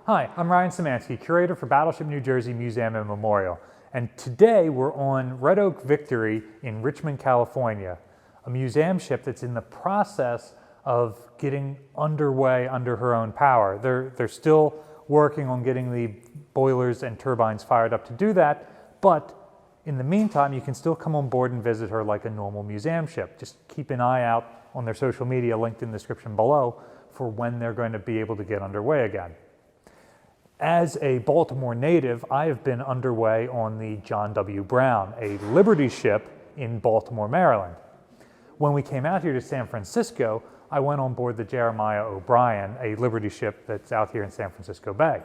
Hi, I'm Ryan Szymanski, curator for Battleship New Jersey Museum and Memorial, and today we're on Red Oak Victory in Richmond, California, a museum ship that's in the process of getting underway under her own power. They're still working on getting the boilers and turbines fired up to do that, but in the meantime, you can still come on board and visit her like a normal museum ship. Just keep an eye out on their social media, linked in the description below, for when they're going to be able to get underway again. As a Baltimore native, I have been underway on the John W. Brown, a Liberty ship in Baltimore, Maryland. When we came out here to San Francisco, I went on board the Jeremiah O'Brien, a Liberty ship that's out here in San Francisco Bay.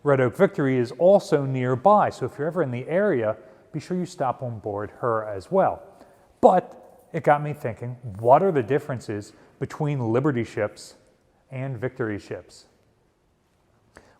Red Oak Victory is also nearby, so if you're ever in the area, be sure you stop on board her as well. But it got me thinking, what are the differences between Liberty ships and Victory ships?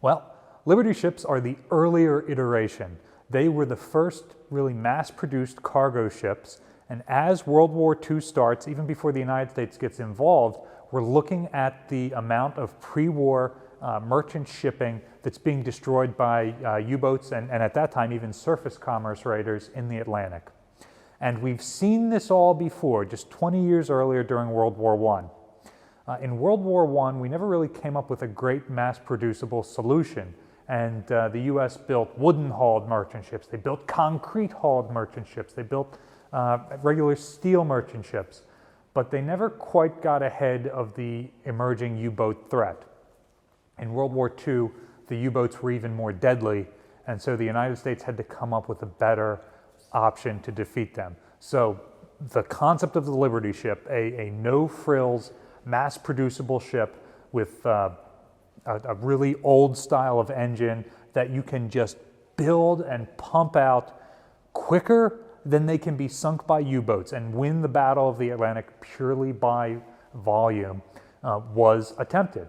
Well, Liberty ships are the earlier iteration. They were the first really mass-produced cargo ships, and as World War II starts, even before the United States gets involved, we're looking at the amount of pre-war merchant shipping that's being destroyed by U-boats and at that time even surface commerce raiders in the Atlantic. And we've seen this all before, just 20 years earlier during World War I. In World War I, we never really came up with a great mass-producible solution, and the U.S. built wooden-hauled merchant ships, they built concrete-hauled merchant ships, they built regular steel merchant ships, but they never quite got ahead of the emerging U-boat threat. In World War II, the U-boats were even more deadly, and so the United States had to come up with a better option to defeat them. So the concept of the Liberty ship, a no-frills, mass-producible ship with a really old style of engine that you can just build and pump out quicker than they can be sunk by U-boats and win the Battle of the Atlantic purely by volume, was attempted.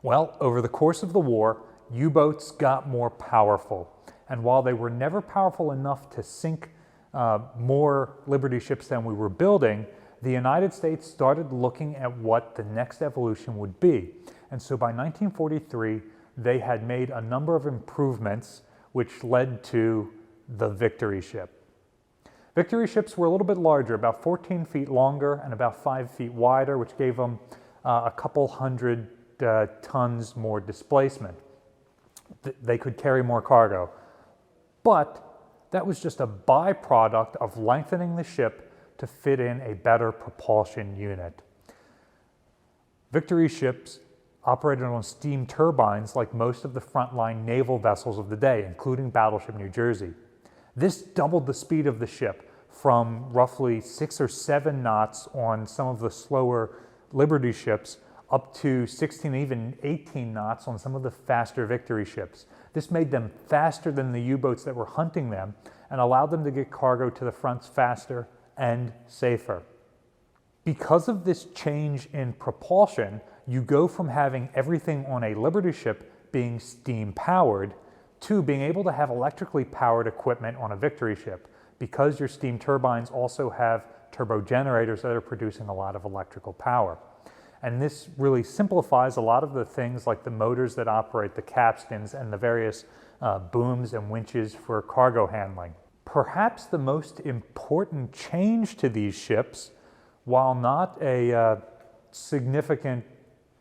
Well, over the course of the war, U-boats got more powerful, and while they were never powerful enough to sink more Liberty ships than we were building, the United States started looking at what the next evolution would be. And so by 1943, they had made a number of improvements which led to the Victory ship. Victory ships were a little bit larger, about 14 feet longer and about 5 feet wider, which gave them a couple hundred tons more displacement. They could carry more cargo. But that was just a byproduct of lengthening the ship to fit in a better propulsion unit. Victory ships operated on steam turbines like most of the frontline naval vessels of the day, including Battleship New Jersey. This doubled the speed of the ship from roughly 6 or 7 knots on some of the slower Liberty ships up to 16, even 18 knots on some of the faster Victory ships. This made them faster than the U-boats that were hunting them and allowed them to get cargo to the fronts faster and safer. Because of this change in propulsion, you go from having everything on a Liberty ship being steam powered to being able to have electrically powered equipment on a Victory ship, because your steam turbines also have turbo generators that are producing a lot of electrical power. And this really simplifies a lot of the things like the motors that operate the capstans and the various booms and winches for cargo handling. Perhaps the most important change to these ships, while not a significant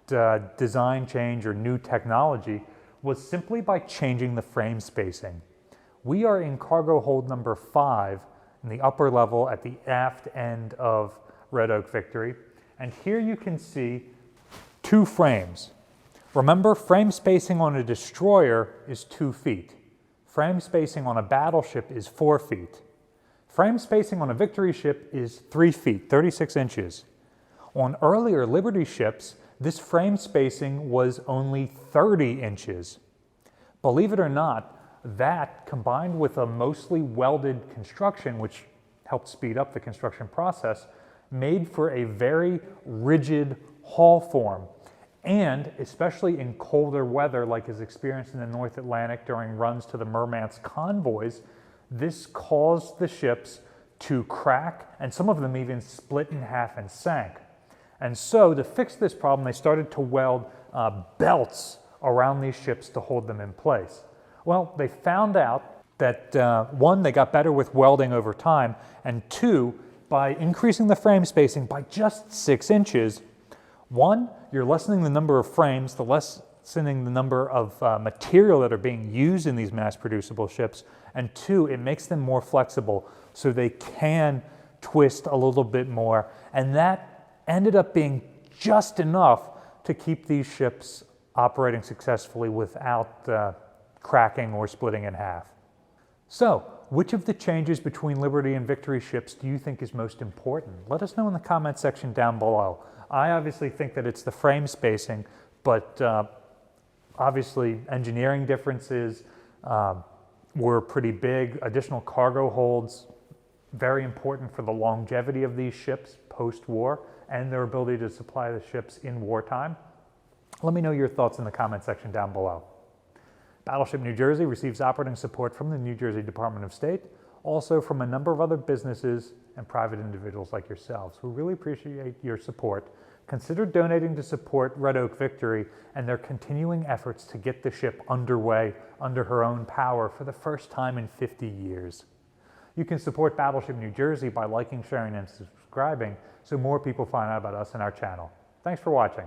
design change or new technology, was simply by changing the frame spacing. We are in cargo hold number 5 in the upper level at the aft end of Red Oak Victory, and here you can see 2 frames. Remember, frame spacing on a destroyer is 2 feet. Frame spacing on a battleship is 4 feet. Frame spacing on a Victory ship is 3 feet, 36 inches. On earlier Liberty ships, this frame spacing was only 30 inches. Believe it or not, that combined with a mostly welded construction, which helped speed up the construction process, made for a very rigid hull form. And especially in colder weather like is experienced in the North Atlantic during runs to the Murmansk convoys, this caused the ships to crack, and some of them even split in half and sank. And so to fix this problem, they started to weld belts around these ships to hold them in place. Well, they found out that one, they got better with welding over time, and two, by increasing the frame spacing by just 6 inches, one, you're lessening the number of frames, lessening the number of material that are being used in these mass-producible ships, and two, it makes them more flexible so they can twist a little bit more, and that ended up being just enough to keep these ships operating successfully without cracking or splitting in half. So, which of the changes between Liberty and Victory ships do you think is most important? Let us know in the comment section down below. I obviously think that it's the frame spacing, but obviously engineering differences were pretty big. Additional cargo holds, very important for the longevity of these ships post-war and their ability to supply the ships in wartime. Let me know your thoughts in the comment section down below. Battleship New Jersey receives operating support from the New Jersey Department of State, also from a number of other businesses and private individuals like yourselves. We really appreciate your support. Consider donating to support Red Oak Victory and their continuing efforts to get the ship underway under her own power for the first time in 50 years. You can support Battleship New Jersey by liking, sharing, and subscribing so more people find out about us and our channel. Thanks for watching.